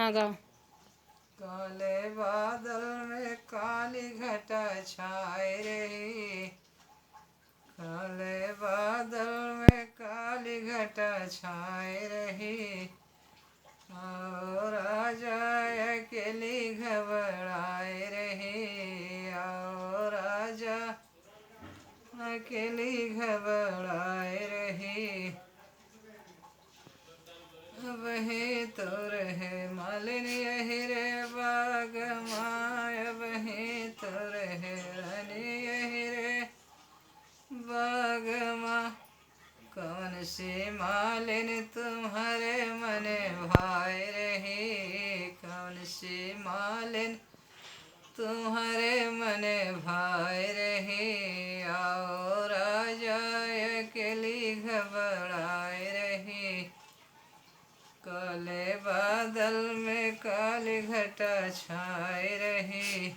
हाँ गाओ। काले बादल में काली घटा छाए रही, काले बादल में काली घटा छाए रही, और राजा अकेली घबराए रही, और राजा अकेली घबराए रही। वही तो रहे मालिन यही रे बाग माय, वही तो रहे रानी यही रे बाग माँ। कौन सी मालिन तुम्हारे मने भाई रही, कौन सी मालिन तुम्हारे मने भाई रही, आओ राजा अकेली घबराए रही। काले बादल में काली घटा छाए रही।